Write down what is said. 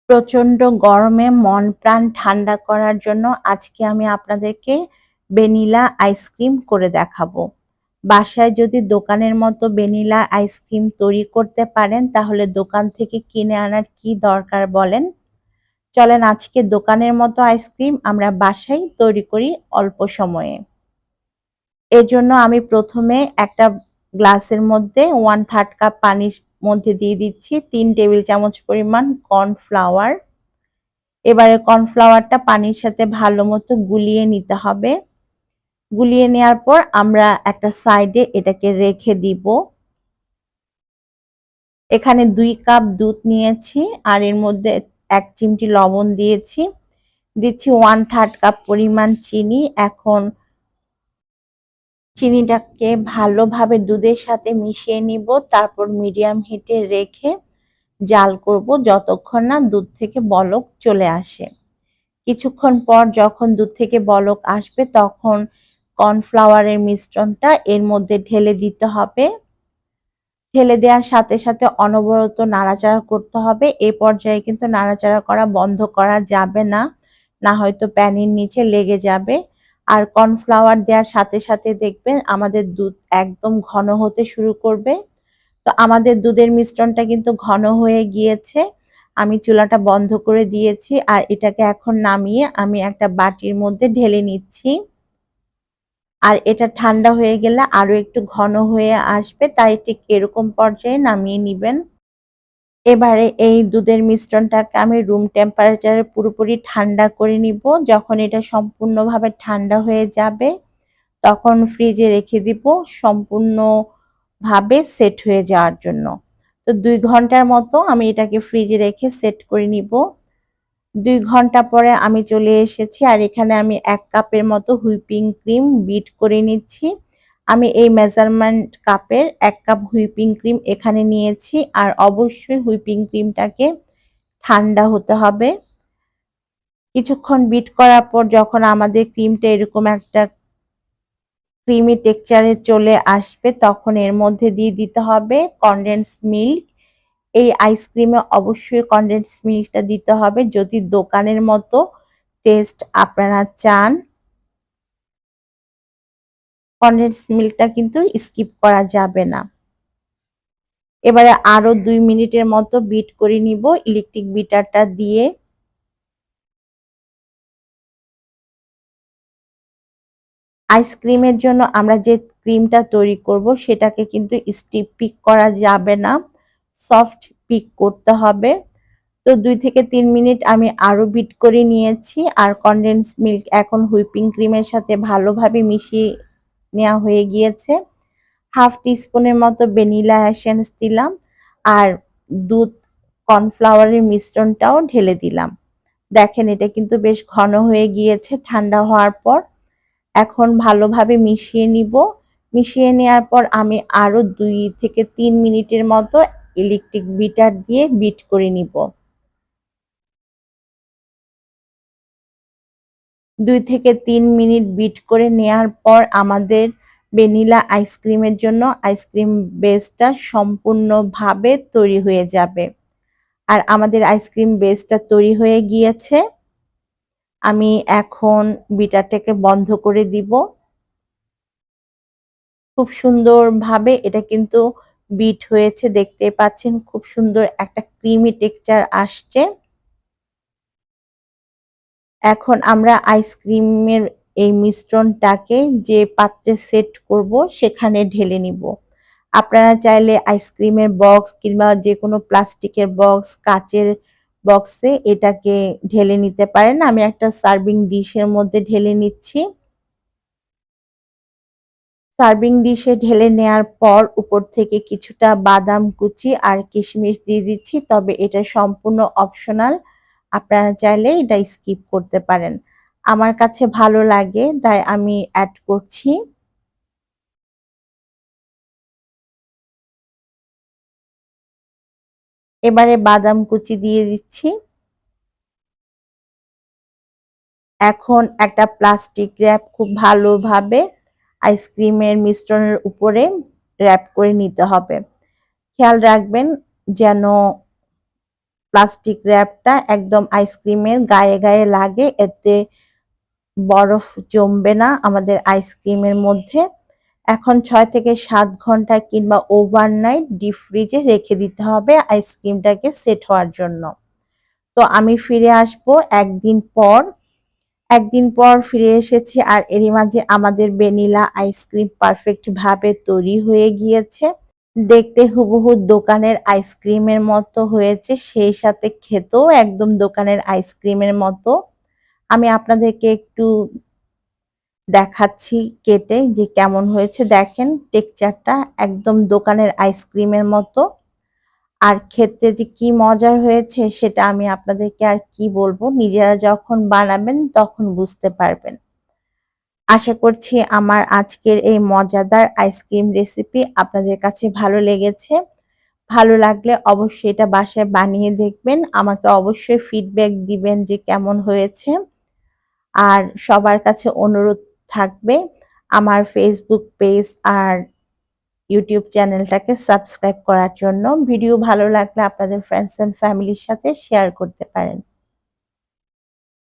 প্রচন্ড গরমে মন প্রাণ ঠান্ডা করার জন্য আজকে আমি আপনাদেরকে ভ্যানিলা আইসক্রিম করে দেখাবো। বাসায় যদি দোকানের মতো ভ্যানিলা আইসক্রিম তৈরি করতে পারেন তাহলে দোকান থেকে কিনে আনার কি দরকার বলেন? চলেন আজকে দোকানের মতো আইসক্রিম আমরা বাসায় তৈরি করি অল্প সময়ে। এজন্য আমি প্রথমে একটা গ্লাসের মধ্যে 1/3 কাপ পানির মধ্যে দিয়ে দিচ্ছি ৩ টেবিল চামচ পরিমাণ কর্নফ্লাওয়ার। এবারে কর্নফ্লাওয়ারটা পানির সাথে ভালোমতো গুলিয়ে নিতে হবে। গুলিয়ে নেওয়ার পর আমরা একটা সাইডে এটাকে রেখে দিব। এখানে ২ কাপ দুধ নিয়েছি আর এর মধ্যে ১ চিমটি লবণ দিয়েছি। দিচ্ছি 1/3 কাপ পরিমাণ চিনি। এখন চিনিটাকে ভালোভাবে দুধের সাথে মিশিয়ে নিব। তারপর মিডিয়াম হিটে রেখে জাল করব যতক্ষণ না দুধ থেকে বলক চলে আসে। কিছুক্ষণ পর যখন দুধ থেকে বলক আসবে তখন কর্নফ্লাওয়ারের মিশ্রণটা এর মধ্যে ঢেলে দিতে হবে। ঢেলে দেওয়ার সাথে সাথে অনবরত নাড়াচাড়া করতে হবে। এ পর্যায়ে কিন্তু নাড়াচাড়া করা বন্ধ করা যাবে না, না হয়তো প্যানের নিচে লেগে যাবে। আর কর্নফ্লাওয়ার দেওয়ার সাথে সাথে দেখবেন আমাদের দুধ একদম ঘন হতে শুরু করবে। তো আমাদের দুধের মিশ্রণটা কিন্তু ঘন হয়ে গিয়েছে। আমি চুলাটা বন্ধ করে দিয়েছি আর এটাকে এখন নামিয়ে আমি একটা বাটির মধ্যে ঢেলে নিচ্ছি। আর এটা ঠান্ডা হয়ে গেলে আরো একটু ঘন হয়ে আসবে, তাই ঠিক এরকম পর্যায়ে নামিয়ে নিবেন। এবারে এই দুধের মিশ্রণটাকে আমি রুম টেম্পারেচারে পুরোপুরি ঠান্ডা করে নিব। যখন এটা সম্পূর্ণভাবে ঠান্ডা হয়ে যাবে তখন ফ্রিজে রেখে দিব সম্পূর্ণভাবে সেট হয়ে যাওয়ার জন্য। তো ২ ঘন্টার মতো আমি এটাকে ফ্রিজে রেখে সেট করে নিব। ২ ঘন্টা পরে আমি চলে এসেছি আর এখানে আমি ১ কাপের মতো হুইপিং ক্রিম বিট করে নিচ্ছি। আমি এই মেজারমেন্ট কাপের ১ কাপ হুইপিং ক্রিম এখানে নিয়েছি আর অবশ্যই হুইপিং ক্রিমটাকে ঠান্ডা হতে হবে। কিছুক্ষণ বিট করার পর যখন আমাদের ক্রিমটা এরকম একটা ক্রিমি টেক্সচারে চলে আসবে তখন এর মধ্যে দিয়ে দিতে হবে কনডেন্স মিল্ক। এই আইসক্রিমে অবশ্যই কনডেন্স মিল্কটা দিতে হবে যদি দোকানের মতো টেস্ট আপনারা চান। কনডেন্স মিল্কটা কিন্তু স্কিপ করা যাবে না। এবারে আরো ২ মিনিটের মতো বিট করে নিব ইলেকট্রিক বিটারটা দিয়ে। আইসক্রিমের জন্য আমরা যে ক্রিমটা তৈরি করব সেটাকে কিন্তু স্টিপ পিক করা যাবে না, সফট পিক করতে হবে। তো ২ থেকে ৩ মিনিট আমি আরো বিট করে নিয়েছি আর কনডেন্স মিল্ক এখন হুইপিং ক্রিমের সাথে ভালোভাবে মিশিয়ে নেওয়া হয়ে গিয়েছে। হাফ টিস্পুনের মতো ভ্যানিলা এসেন্স দিলাম আর দুধ কর্নফ্লাওয়ারের মিশ্রণটাও ঢেলে দিলাম। দেখেন এটা কিন্তু বেশ ঘন হয়ে গিয়েছে ঠান্ডা হওয়ার পর। এখন ভালোভাবে মিশিয়ে নিব। মিশিয়ে নেওয়ার পর আমি আরো ২ থেকে ৩ মিনিটের মতো ইলেকট্রিক বিটার দিয়ে বিট করে নিব। ২ থেকে ৩ মিনিট বিট করে নেয়ার পর আমাদের ভ্যানিলা আইসক্রিমের জন্য আইসক্রিম বেসটা সম্পূর্ণভাবে তৈরি হয়ে যাবে। আর আমাদের আইসক্রিম বেসটা তৈরি হয়ে গিয়েছে। আমি এখন বিটারটাকে বন্ধ করে দিব। খুব সুন্দরভাবে এটা কিন্তু বিট হয়েছে দেখতে পাচ্ছেন। খুব সুন্দর একটা ক্রিমি টেক্সচার আসছে। এখন আমরা আইসক্রিমের এই মিশ্রণটাকে যে পাত্রে সেট করব সেখানে ঢেলে নিব। আপনারা চাইলে আইসক্রিমের বক্স কিংবা যেকোনো প্লাস্টিকের বক্স, কাচের বক্সে এটাকে ঢেলে নিতে পারেন। আমি একটা সার্ভিং ডিশের মধ্যে ঢেলে নিচ্ছি। সার্ভিং ডিশে ঢেলে নেয়ার পর উপর থেকে কিছুটা বাদাম কুচি আর কিশমিশ দিয়ে দিচ্ছি। তবে এটা সম্পূর্ণ অপশনাল। আপনারা চাইলে এটা স্কিপ করতে পারেন। আমার কাছে ভালো লাগে তাই আমি এড করছি। এবারে বাদাম কুচি দিয়ে দিচ্ছি। এখন একটা প্লাস্টিক র‍্যাপ খুব ভালোভাবে আইসক্রিমের মিশ্রণের উপরে র‍্যাপ করে নিতে হবে। খেয়াল রাখবেন যেন প্লাস্টিক র্যাপটা একদম আইসক্রিমের গায়ে গায়ে লাগে, এতে বরফ জমবে না আমাদের আইসক্রিমের মধ্যে। এখন ৬ থেকে ৭ ঘন্টা কিংবা ওভারনাইট ডিপ ফ্রিজে রেখে দিতে হবে আইসক্রিমটাকে সেট হওয়ার জন্য। তো আমি ফিরে আসবো একদিন পর। একদিন পর ফিরে এসেছি আর এরই মাঝে আমাদের ভ্যানিলা আইসক্রিম পারফেক্ট ভাবে তৈরি হয়ে গিয়েছে। দেখতে হুবহু দোকানের আইসক্রিমের মতো হয়েছে, সেই সাথে খেতেও একদম দোকানের আইসক্রিমের মতো। আমি আপনাদেরকে একটু দেখাচ্ছি কেটে যে কেমন হয়েছে। দেখেন টেক্সচারটা একদম দোকানের আইসক্রিমের মতো। আর খেতে যে কি মজার হয়েছে সেটা আমি আপনাদেরকে আর কি বলবো, নিজেরা যখন বানাবেন তখন বুঝতে পারবেন। আশা করছি আমার আজকের এই মজাদার আইসক্রিম রেসিপি আপনাদের কাছে ভালো লেগেছে। ভালো লাগলে অবশ্যই এটা বাসায় বানিয়ে দেখবেন। আমাকে অবশ্যই ফিডব্যাক দিবেন যে কেমন হয়েছে। আর সবার কাছে অনুরোধ থাকবে আমার ফেসবুক পেজ আর ইউটিউব চ্যানেলটাকে সাবস্ক্রাইব করার জন্য। ভিডিও ভালো লাগলে আপনাদের ফ্রেন্ডস এন্ড ফ্যামিলির সাথে শেয়ার করতে পারেন।